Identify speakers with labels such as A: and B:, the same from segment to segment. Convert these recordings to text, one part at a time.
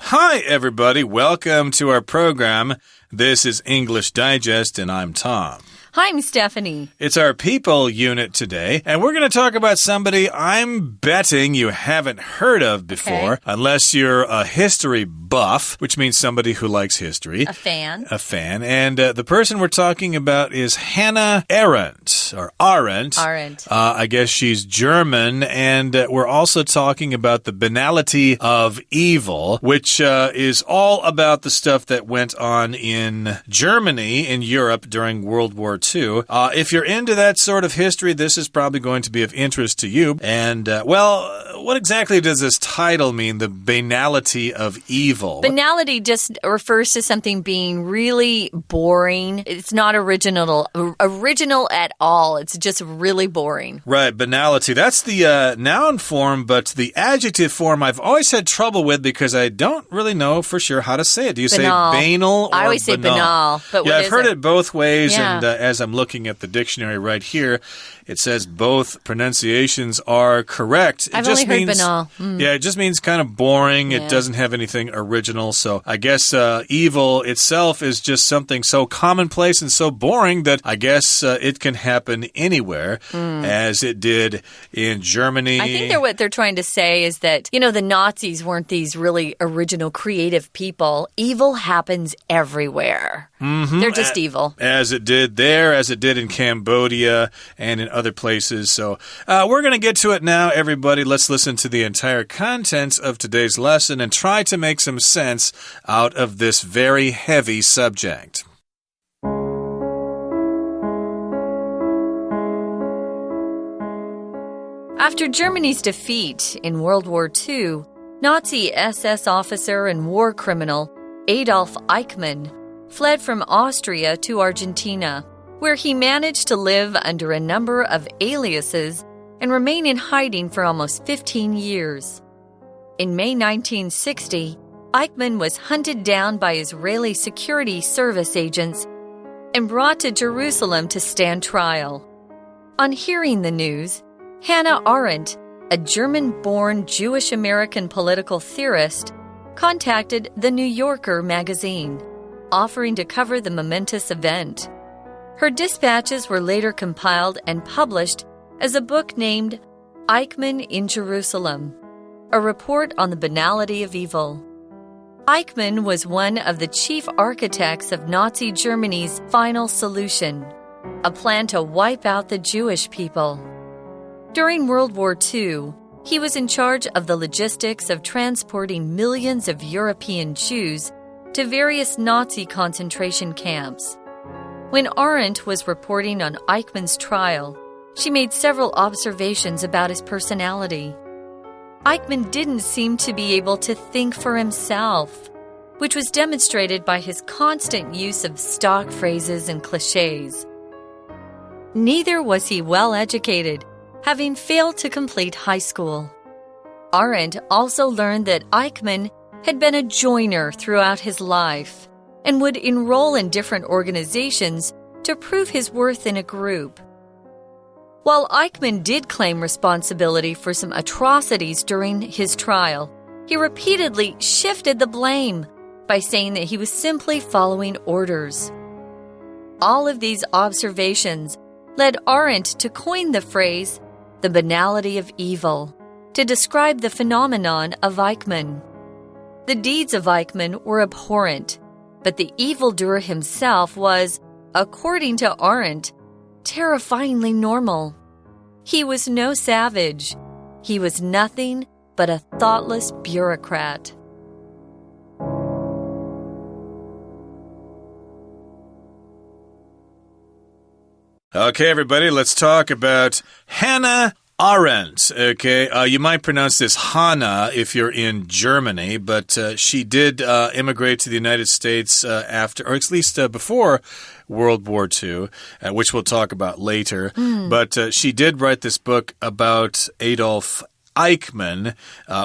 A: Hi, everybody. Welcome to our program. This is English Digest, and I'm Tom.
B: Hi, I'm Stephanie.
A: It's our people unit today, and we're going to talk about somebody I'm betting you haven't heard of before, unless you're a history buff, which means somebody who likes history.
B: A fan.
A: A fan. And the person we're talking about is Hannah Arendt, or Arendt.
B: Arendt.
A: I guess she's German, and we're also talking about the banality of evil, which is all about the stuff that went on in Germany, in Europe, during World War II. If you're into that sort of history, this is probably going to be of interest to you. And, well, what exactly does this title mean, the banality of evil?
B: Banality just refers to something being really boring. It's not original at all. It's just really boring.
A: Right, banality. That's the noun form, but the adjective form I've always had trouble with because I don't really know for sure how to say it. Do you
B: banal.
A: say banal or
B: I always
A: banal?
B: say banal. But
A: yeah, I've heard it both ways, and as I'm looking at the dictionary right here, it says both pronunciations are correct.
B: I've only heard banal.
A: Yeah, it just means kind of boring. Yeah. It doesn't have anything original. So I guess evil itself is just something so commonplace and so boring that I guess it can happen anywhere, as it did in Germany.
B: I think what they're trying to say is that, you know, the Nazis weren't these really original, creative people. Evil happens everywhere. They're just evil.
A: As it did there, as it did in Cambodia and in other places. So we're going to get to it now, everybody. Let's listen to the entire contents of today's lesson and try to make some sense out of this very heavy subject.
B: After Germany's defeat in World War II, Nazi SS officer and war criminal Adolf Eichmann fled from Austria to Argentina, where he managed to live under a number of aliases and remain in hiding for almost 15 years. In May 1960, Eichmann was hunted down by Israeli security service agents and brought to Jerusalem to stand trial. On hearing the news, Hannah Arendt, a German-born Jewish-American political theorist, contacted The New Yorker magazine, offering to cover the momentous event. Her dispatches were later compiled and published as a book named Eichmann in Jerusalem, a report on the banality of evil. Eichmann was one of the chief architects of Nazi Germany's final solution, a plan to wipe out the Jewish people. During World War II, he was in charge of the logistics of transporting millions of European Jews to various Nazi concentration camps. When Arendt was reporting on Eichmann's trial, she made several observations about his personality. Eichmann didn't seem to be able to think for himself, which was demonstrated by his constant use of stock phrases and cliches. Neither was he well educated, having failed to complete high school. Arendt also learned that Eichmann had been a joiner throughout his life and would enroll in different organizations to prove his worth in a group. While Eichmann did claim responsibility for some atrocities during his trial, he repeatedly shifted the blame by saying that he was simply following orders. All of these observations led Arendt to coin the phrase, the banality of evil, to describe the phenomenon of Eichmann. The deeds of Eichmann were abhorrent, but the evildoer himself was, according to Arendt, terrifyingly normal. He was no savage. He was nothing but a thoughtless bureaucrat.
A: Okay, everybody, let's talk about Hannah Arendt. Okay, you might pronounce this Hannah if you're in Germany, but she did immigrate to the United States after, or at least before World War II, which we'll talk about later. But she did write this book about Adolf Eichmann,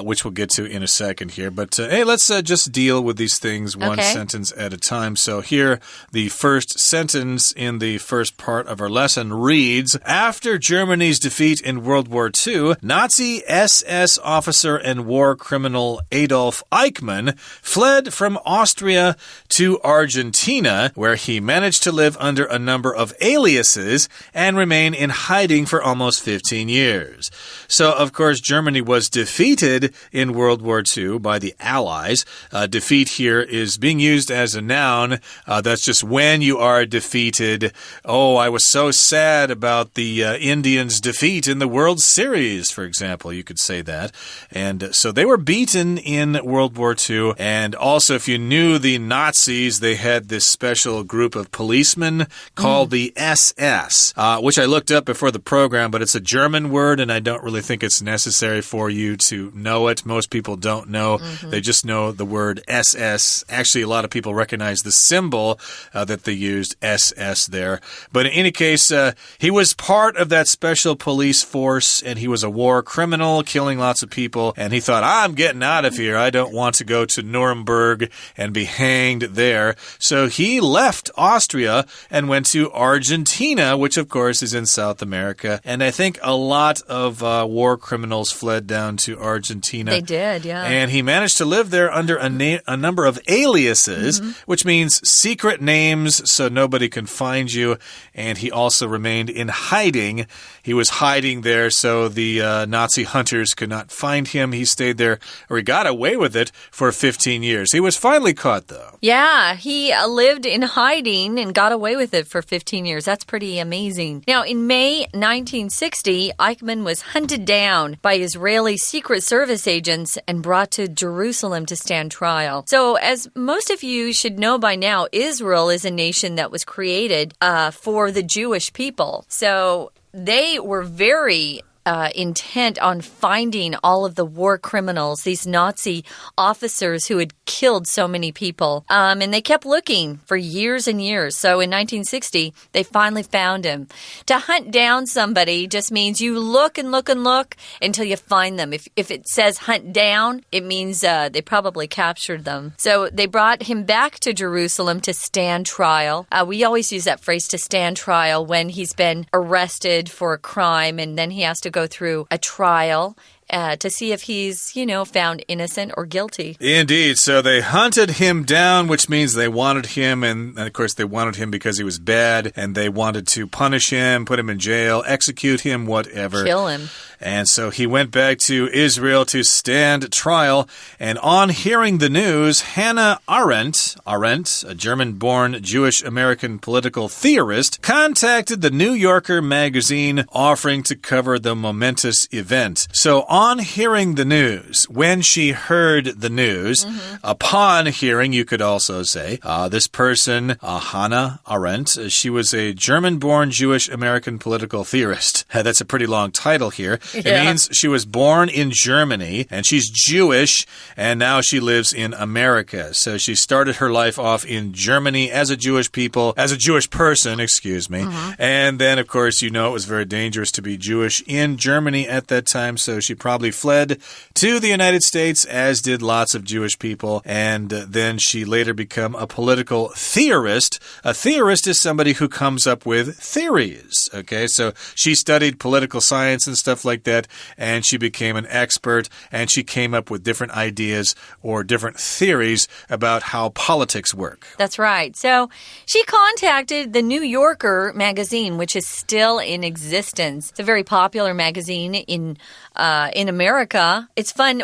A: which we'll get to in a second here. But hey, let's just deal with these things one sentence at a time. So here, the first sentence in the first part of our lesson reads, After Germany's defeat in World War II, Nazi SS officer and war criminal Adolf Eichmann fled from Austria to Argentina, where he managed to live under a number of aliases and remain in hiding for almost 15 years. So, of course, Germany was defeated in World War II by the Allies. Defeat here is being used as a noun. That's just when you are defeated. Oh, I was so sad about the Indians' defeat in the World Series, for example. You could say that. And so they were beaten in World War II. And also, if you knew the Nazis, they had this special group of policemen called the SS, which I looked up before the program, but it's a German word, and I don't really think it's necessary for you to know it. Most people don't know. They just know the word SS. Actually, a lot of people recognize the symbol that they used, SS, there. But in any case, he was part of that special police force, and he was a war criminal, killing lots of people, and he thought, I'm getting out of here. I don't want to go to Nuremberg and be hanged there. So he left Austria and went to Argentina, which, of course, is in South America. And I think a lot of war criminals fled down to Argentina.
B: They did, yeah.
A: And he managed to live there under a number of aliases, which means secret names so nobody can find you. And he also remained in hiding. He was hiding there so the Nazi hunters could not find him. He stayed there, or he got away with it for 15 years. He was finally caught, though.
B: Yeah, he lived in hiding and got away with it for 15 years. That's pretty amazing. Now, in May 1960, Eichmann was hunted down by Israeli Secret Service agents and brought to Jerusalem to stand trial. So, as most of you should know by now, Israel is a nation that was created for the Jewish people. So, they were very intent on finding all of the war criminals, these Nazi officers who had killed so many people. And they kept looking for years and years. So in 1960, they finally found him. To hunt down somebody just means you look and look and look until you find them. If it says hunt down, it means they probably captured them. So they brought him back to Jerusalem to stand trial. We always use that phrase, to stand trial, when he's been arrested for a crime and then he has to go through a trial to see if he's, found innocent or guilty.
A: Indeed. So they hunted him down, which means they wanted him. And of course, they wanted him because he was bad. And they wanted to punish him, put him in jail, execute him, whatever.
B: Kill him.
A: And so he went back to Israel to stand trial. And on hearing the news, Hannah Arendt, a German-born Jewish-American political theorist, contacted the New Yorker magazine offering to cover the momentous event. So on hearing the news, when she heard the news, upon hearing, you could also say, this person, Hannah Arendt, she was a German-born Jewish-American political theorist. That's a pretty long title here. It means she was born in Germany, and she's Jewish, and now she lives in America. So she started her life off in Germany as a Jewish person, excuse me. And then, of course, it was very dangerous to be Jewish in Germany at that time, so she probably fled to the United States, as did lots of Jewish people, and then she later became a political theorist. A theorist is somebody who comes up with theories, okay? So she studied political science and stuff like that, and she became an expert, and she came up with different ideas or different theories about how politics work.
B: That's right. So she contacted the New Yorker magazine, which is still in existence. It's a very popular magazine in America. It's fun.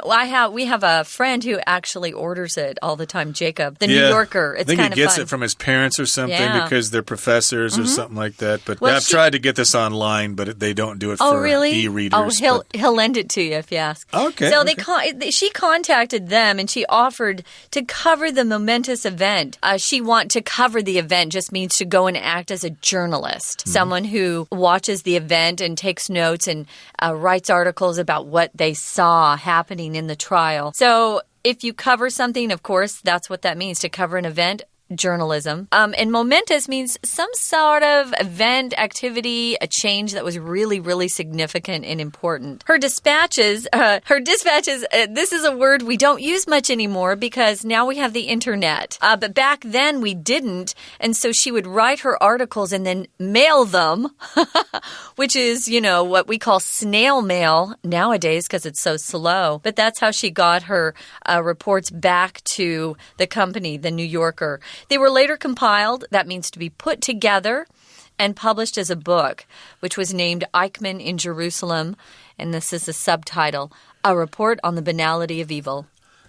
B: We have a friend who actually orders it all the time, Jacob. The New Yorker. It's kind of fun. I think he gets
A: it from his parents or something because they're professors or something like that. But I've tried to get this online, but they don't do it for e-readers.
B: Oh, he'll lend it to you if you ask.
A: Okay.
B: So she contacted them and she offered to cover the momentous event. To cover the event just means to go and act as a journalist, someone who watches the event and takes notes and writes articles about what they saw happening in the trial. So if you cover something, of course, that's what that means, to cover an event. journalism. And momentous means some sort of event, activity, a change that was really, really significant and important. Her dispatches, this is a word we don't use much anymore because now we have the internet. But back then we didn't. And so she would write her articles and then mail them, which is, what we call snail mail nowadays because it's so slow. But that's how she got her reports back to the company, the New Yorker. They were later compiled, that means to be put together, and published as a book, which was named Eichmann in Jerusalem. And this is the subtitle, A Report on the Banality of Evil.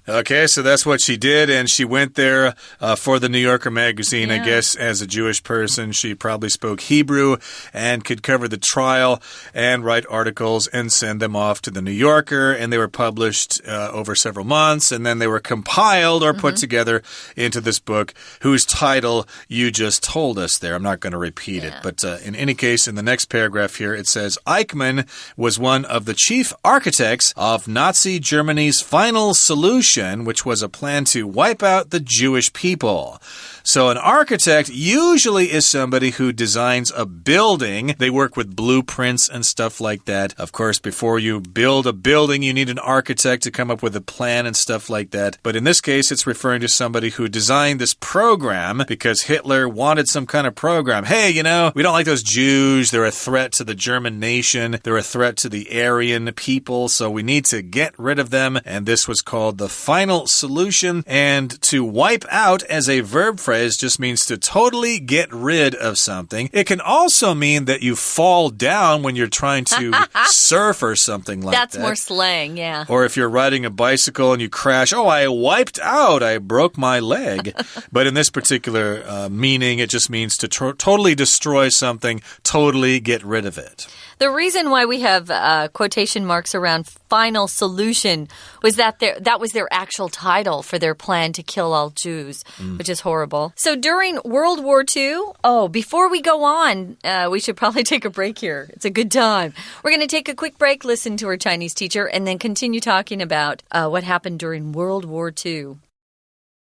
A: Okay, so that's what she did, and she went there for the New Yorker magazine.
B: Yeah.
A: I guess as a Jewish person, she probably spoke Hebrew and could cover the trial and write articles and send them off to the New Yorker, and they were published over several months, and then they were compiled or put together into this book whose title you just told us there. I'm not going to repeat it, but in any case, in the next paragraph here, it says, Eichmann was one of the chief architects of Nazi Germany's final solution, which was a plan to wipe out the Jewish people. So an architect usually is somebody who designs a building. They work with blueprints and stuff like that. Of course, before you build a building, you need an architect to come up with a plan and stuff like that. But in this case, it's referring to somebody who designed this program because Hitler wanted some kind of program. Hey, we don't like those Jews. They're a threat to the German nation. They're a threat to the Aryan people. So we need to get rid of them. And this was called the final solution. And to wipe out as a verb phrase just means to totally get rid of something. It can also mean that you fall down when you're trying to surf or something like that.
B: That's more slang, yeah.
A: Or if you're riding a bicycle and you crash, I wiped out, I broke my leg. But in this particular meaning, it just means to totally destroy something, totally get rid of it.
B: The reason why we have quotation marks around final solution was that was their actual title for their plan to kill all Jews, which is horrible. So during World War II, before we go on, we should probably take a break here. It's a good time. We're going to take a quick break, listen to our Chinese teacher, and then continue talking about what happened during World War II.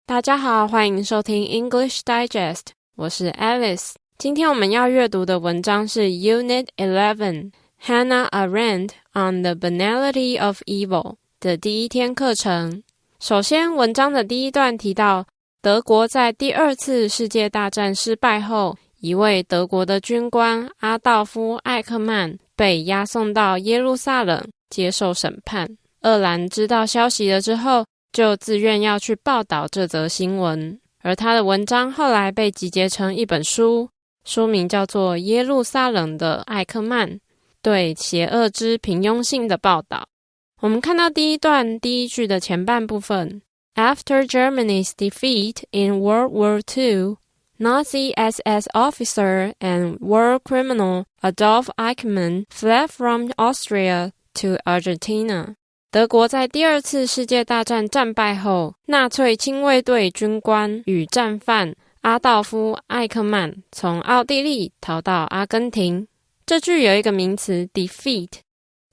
C: 大家好，欢迎收听 English Digest， 我是 Alice。今天我们要阅读的文章是 Unit 11 Hannah Arendt on the Banality of Evil 的第一天课程。首先，文章的第一段提到，德国在第二次世界大战失败后，一位德国的军官阿道夫·艾克曼被押送到耶路撒冷接受审判。鄂兰知道消息了之后，就自愿要去报道这则新闻，而他的文章后来被集结成一本书，书名叫做《耶路撒冷的艾克曼对邪恶之平庸性的报道》。我们看到第一段第一句的前半部分 After Germany's defeat in World War II, Nazi SS officer and war criminal Adolf Eichmann fled from Austria to Argentina. 德国在第二次世界大战战败后，纳粹亲卫队军官与战犯阿道夫·艾克曼从奥地利逃到阿根廷。这句有一个名词 defeat，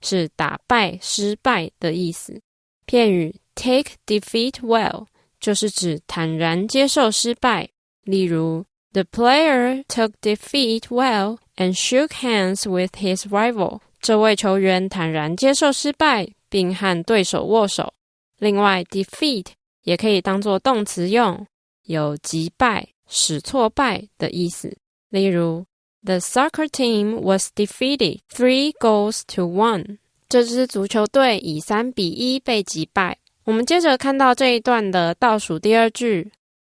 C: 是打败、失败的意思。片语 take defeat well 就是指坦然接受失败。例如 The player took defeat well and shook hands with his rival. 这位球员坦然接受失败，并和对手握手。另外 defeat 也可以当作动词用，有击败、使挫败的意思。例如 The soccer team was defeated 3 goals to 1. 这支足球队以3-1被击败。我们接着看到这一段的倒数第二句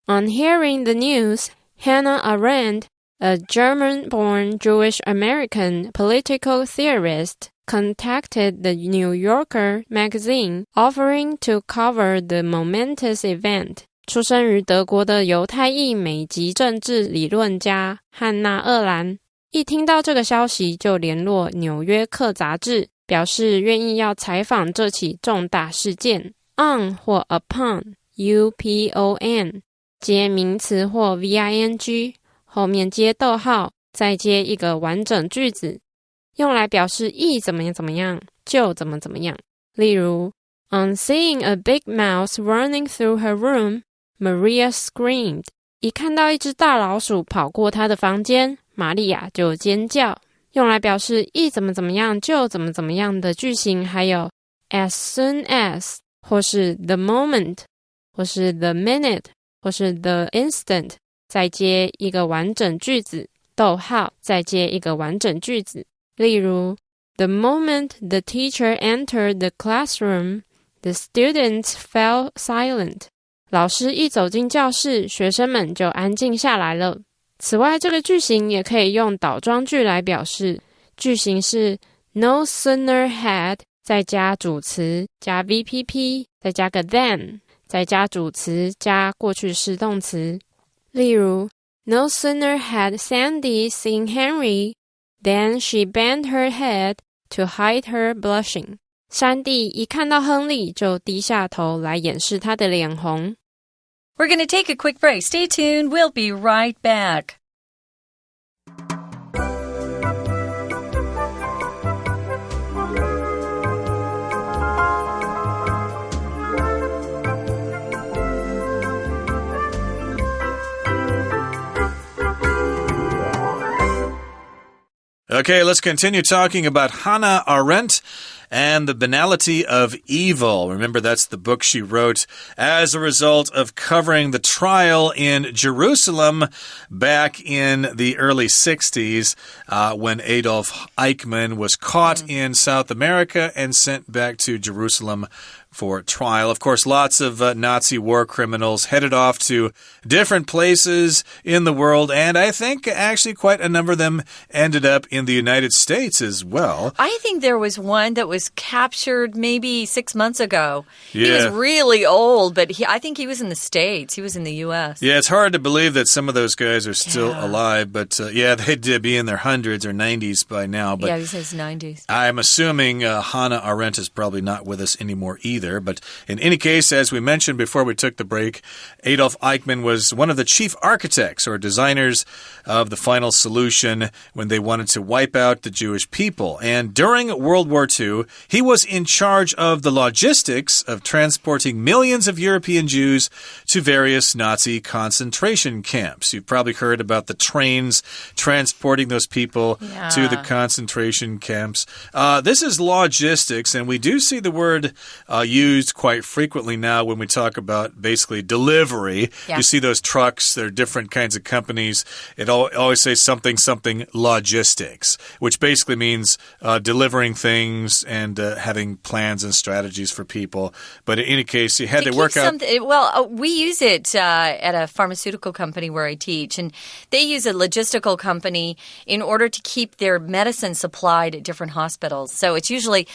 C: On hearing the news, Hannah Arendt, a German-born Jewish-American political theorist, contacted the New Yorker magazine offering to cover the momentous event. 出生于德国的犹太裔美籍政治理论家汉娜·鄂兰，一听到这个消息就联络纽约客杂志，表示愿意要采访这起重大事件。On 或 upon upon 接名词或 VING， 后面接逗号，再接一个完整句子，用来表示意怎么样怎么样就怎么怎么样。例如 On seeing a big mouse running through her room, Maria screamed. 一看到一只大老鼠跑过她的房间，玛利亚就尖叫。用来表示一怎么怎么样就怎么怎么样的句型还有 as soon as 或是 the moment 或是 the minute 或是 the instant 再接一个完整句子，逗号再接一个完整句子。例如 The moment the teacher entered the classroom, the students fell silent. 老师一走进教室，学生们就安静下来了。此外，这个句型也可以用倒装句来表示，句型是 No sooner had 再加主词加 VPP 再加个 then 再加主词加过去式动词。例如 No sooner had Sandy seen Henry than she bent her head to hide her blushing. 山地一看到亨利就低下头来掩饰她的脸红。
B: We're going to take a quick break. Stay tuned. We'll be right back.
A: Okay, let's continue talking about Hannah Arendt and the banality of evil. Remember, that's the book she wrote as a result of covering the trial in Jerusalem back in the early 60s when Adolf Eichmann was caught in South America and sent back to Jerusalem for trial. Of course, lots of Nazi war criminals headed off to different places in the world, and I think actually quite a number of them ended up in the United States as well.
B: I think there was one that was captured maybe 6 months ago.
A: Yeah.
B: He was really old, but I think he was in the States. He was in the U.S.
A: Yeah, it's hard to believe that some of those guys are still alive, but yeah, they'd be in their hundreds or 90s by now. But
B: yeah, he says 90s.
A: I'm assuming Hannah Arendt is probably not with us anymore either. But in any case, as we mentioned before we took the break, Adolf Eichmann was one of the chief architects or designers of the final solution when they wanted to wipe out the Jewish people. And during World War II, he was in charge of the logistics of transporting millions of European Jews to various Nazi concentration camps. You've probably heard about the trains transporting those people to the concentration camps. This is logistics, and we do see the word used quite frequently now when we talk about basically delivery. You see those trucks, there are different kinds of companies. It always says something logistics, which basically means delivering things and having plans and strategies for people. But in any case, you had to work out.
B: Well, we use it at a pharmaceutical company where I teach, and they use a logistical company in order to keep their medicine supplied at different hospitals. So it's usually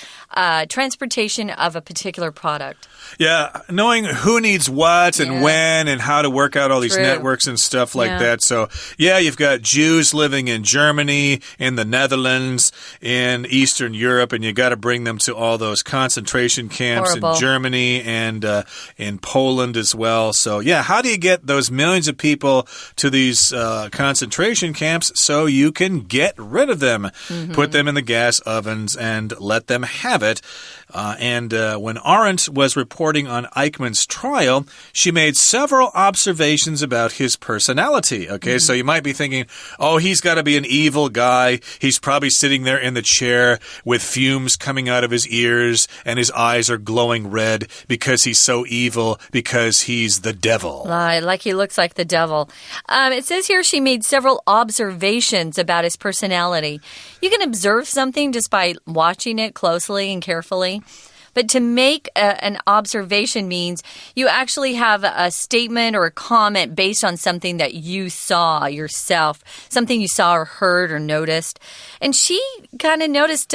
B: transportation of a particular product.
A: Yeah, knowing who needs what and when and how to work out all these networks and stuff like that. So, yeah, you've got Jews living in Germany, in the Netherlands, in Eastern Europe, and you got to bring them to all those concentration camps in Germany and in Poland as well. So, yeah, how do you get those millions of people to these concentration camps so you can get rid of them? Put them in the gas ovens and let them have it. And when Arendt was reporting on Eichmann's trial, she made several observations about his personality. Okay, so you might be thinking, oh, he's got to be an evil guy. He's probably sitting there in the chair with fumes coming out of his ears and his eyes are glowing red because he's so evil, because he's the devil.
B: Like he looks like the devil. It says here she made several observations about his personality. You can observe something just by watching it closely and carefully. But to make an observation means you actually have a statement or a comment based on something that you saw yourself, something you saw or heard or noticed. And she kind of noticed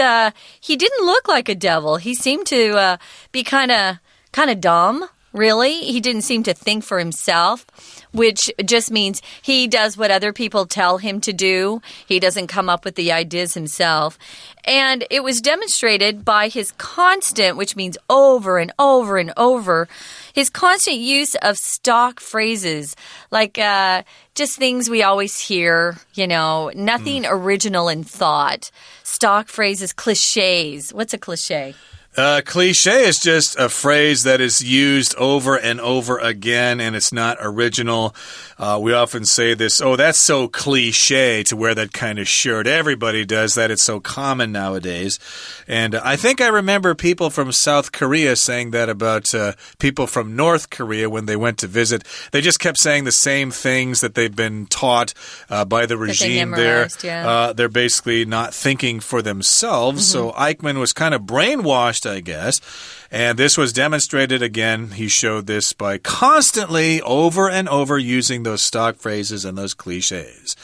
B: he didn't look like a devil. He seemed to be kind of dumb. Really? He didn't seem to think for himself, which just means he does what other people tell him to do. He doesn't come up with the ideas himself. And it was demonstrated by his constant, which means over and over and over, his constant use of stock phrases, like just things we always hear, nothing original in thought. Stock phrases, cliches. What's a cliche?
A: Cliche is just a phrase that is used over and over again, and it's not original. We often say this, oh, that's so cliche to wear that kind of shirt. Everybody does that. It's so common nowadays. And I think I remember people from South Korea saying that about people from North Korea when they went to visit. They just kept saying the same things that they've been taught by the regime there.
B: Yeah.
A: They're basically not thinking for themselves. So Eichmann was kind of brainwashed, I guess. And this was demonstrated again. He showed this by constantly, over and over, using those stock phrases and those cliches.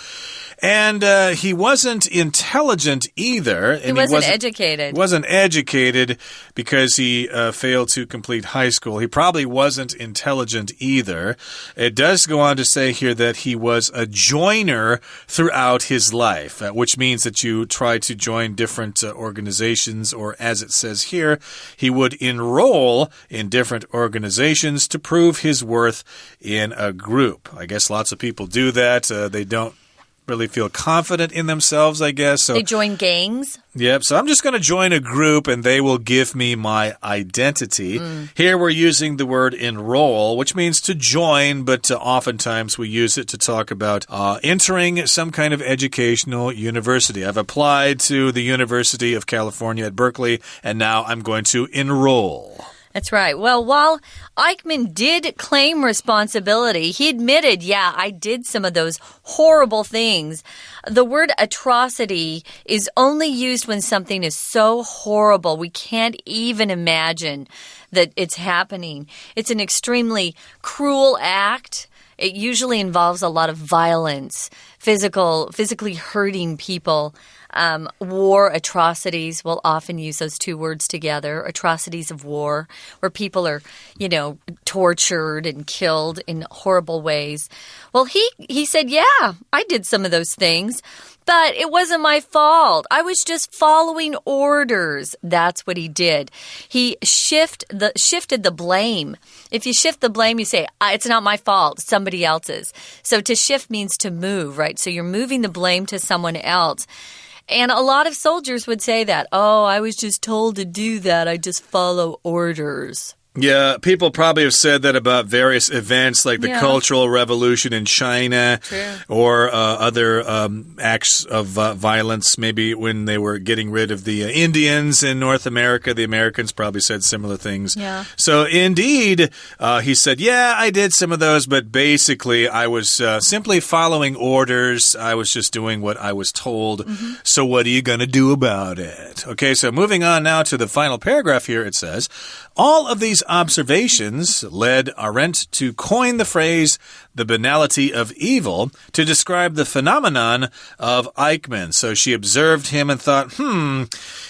A: And he wasn't intelligent either. And
B: he wasn't educated.
A: He wasn't educated because he failed to complete high school. He probably wasn't intelligent either. It does go on to say here that he was a joiner throughout his life, which means that you try to join different organizations, or as it says here, he would enroll in different organizations to prove his worth in a group. I guess lots of people do that. They don't really feel confident in themselves, I guess. So
B: they join gangs?
A: Yep, so I'm just going to join a group and they will give me my identity. Here we're using the word enroll, which means to join, but oftentimes we use it to talk about entering some kind of educational university. I've applied to the University of California at Berkeley, and now I'm going to enroll.
B: That's right. Well, while Eichmann did claim responsibility, he admitted, yeah, I did some of those horrible things. The word atrocity is only used when something is so horrible we can't even imagine that it's happening. It's an extremely cruel act. It usually involves a lot of violence, physically hurting people. War atrocities, we'll often use those two words together, atrocities of war, where people are, tortured and killed in horrible ways. Well, he said, yeah, I did some of those things, but it wasn't my fault. I was just following orders. That's what he did. He shifted the blame. If you shift the blame, you say, it's not my fault, it's somebody else's. So to shift means to move, right? So you're moving the blame to someone else. And a lot of soldiers would say that, oh, I was just told to do that. I just follow orders.
A: Yeah, people probably have said that about various events like the Cultural Revolution in China.
B: True.
A: Or other acts of violence, maybe when they were getting rid of the Indians in North America. The Americans probably said similar things.
B: Yeah.
A: So indeed, he said, yeah, I did some of those, but basically I was simply following orders. I was just doing what I was told. So what are you going to do about it? Okay, so moving on now to the final paragraph here, it says, all of these observations led Arendt to coin the phrase the banality of evil to describe the phenomenon of Eichmann. So she observed him and thought,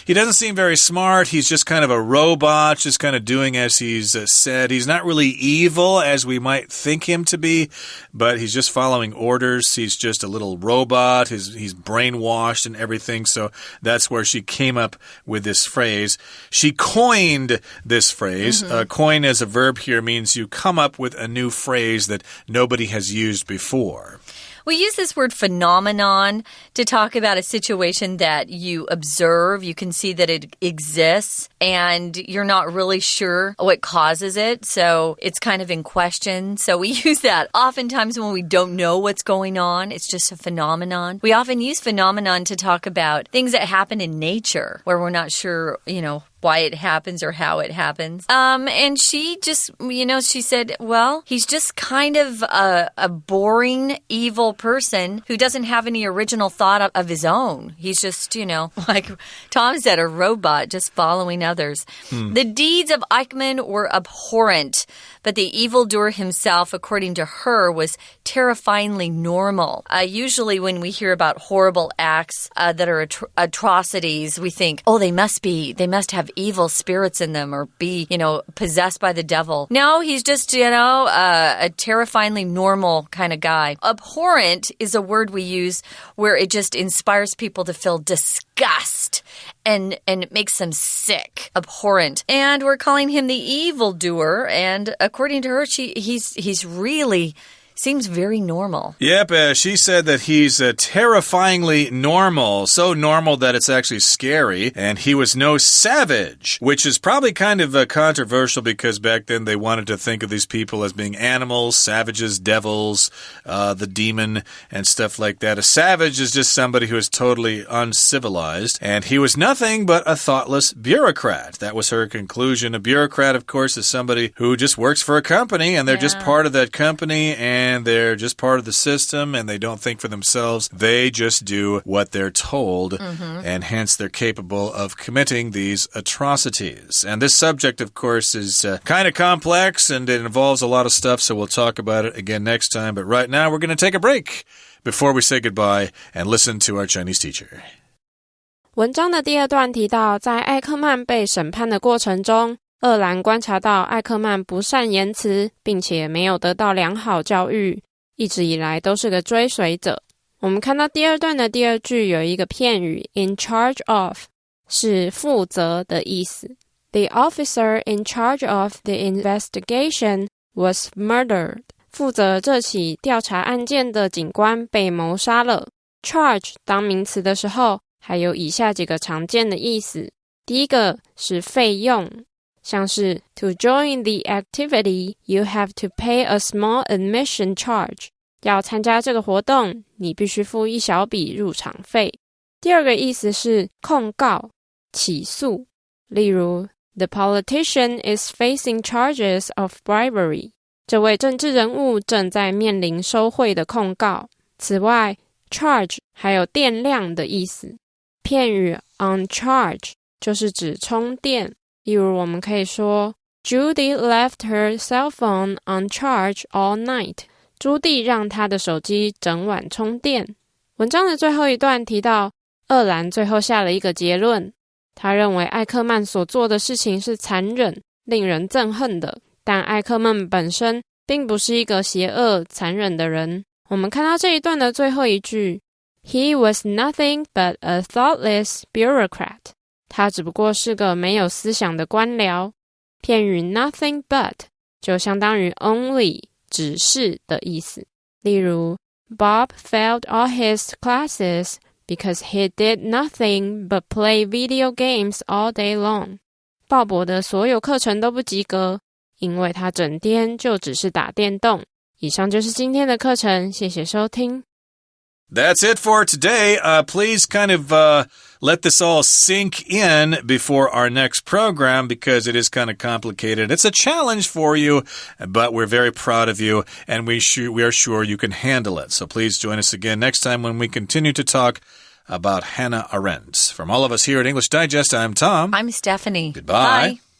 A: he doesn't seem very smart. He's just kind of a robot, just kind of doing as he's said. He's not really evil as we might think him to be, but he's just following orders. He's just a little robot. He's brainwashed and everything. So that's where she came up with this phrase. She coined this phrase. Coin as a verb here means you come up with a new phrase that nobody has used before.
B: We use this word phenomenon to talk about a situation that you observe. You can see that it exists and you're not really sure what causes it. So it's kind of in question. So we use that oftentimes when we don't know what's going on. It's just a phenomenon. We often use phenomenon to talk about things that happen in nature where we're not sure, why it happens or how it happens. And she just, she said, well, he's just kind of a boring, evil person who doesn't have any original thought of his own. He's just, like Tom said, a robot just following others. The deeds of Eichmann were abhorrent, but the evildoer himself, according to her, was terrifyingly normal. Usually when we hear about horrible acts that are atrocities, we think, oh, they must have evil spirits in them or be, possessed by the devil. No, he's just, a terrifyingly normal kind of guy. Abhorrent is a word we use where it just inspires people to feel disgust and it makes them sick. Abhorrent. And we're calling him the evildoer. And according to her, he's really seems very normal.
A: Yep, she said that he's terrifyingly normal, so normal that it's actually scary, and he was no savage, which is probably kind of controversial because back then they wanted to think of these people as being animals, savages, devils, the demon, and stuff like that. A savage is just somebody who is totally uncivilized, and he was nothing but a thoughtless bureaucrat. That was her conclusion. A bureaucrat, of course, is somebody who just works for a company, and they're just part of that company, and they're just part of the system, and they don't think for themselves. They just do what they're told, and hence they're capable of committing these atrocities. And this subject, of course, is kind of complex, and it involves a lot of stuff, so we'll talk about it again next time. But right now, we're going to take a break before we say goodbye and listen to our Chinese teacher.
C: 文章的第二段提到，在艾克曼被审判的过程中，鄂兰观察到艾克曼不善言辞，并且没有得到良好教育，一直以来都是个追随者。我们看到第二段的第二句有一个片语 in charge of， 是负责的意思。The officer in charge of the investigation was murdered. 负责这起调查案件的警官被谋杀了。Charge 当名词的时候，还有以下几个常见的意思。第一个是费用，像是 To join the activity, you have to pay a small admission charge. 要参加这个活动，你必须付一小笔入场费。第二个意思是控告、起诉，例如 The politician is facing charges of bribery. 这位政治人物正在面临收贿的控告。此外 charge 还有电量的意思。片语 on charge 就是指充电，例如我们可以说 Judy left her cell phone on charge all night. 朱蒂让她的手机整晚充电。文章的最后一段提到，鄂兰最后下了一个结论，他认为艾克曼所做的事情是残忍、令人憎恨的，但艾克曼本身并不是一个邪恶、残忍的人。我们看到这一段的最后一句 He was nothing but a thoughtless bureaucrat. 他只不过是个没有思想的官僚。片语 nothing but 就相当于 only 只是的意思。例如 Bob failed all his classes because he did nothing but play video games all day long. 鲍勃的所有课程都不及格，因为他整天就只是打电动。以上就是今天的课程，谢谢收听。
A: That's it for today. Please kind of let this all sink in before our next program because it is kind of complicated. It's a challenge for you, but we're very proud of you, and we are sure you can handle it. So please join us again next time when we continue to talk about Hannah Arendt. From all of us here at English Digest, I'm Tom.
B: I'm Stephanie.
A: Goodbye.
B: Bye.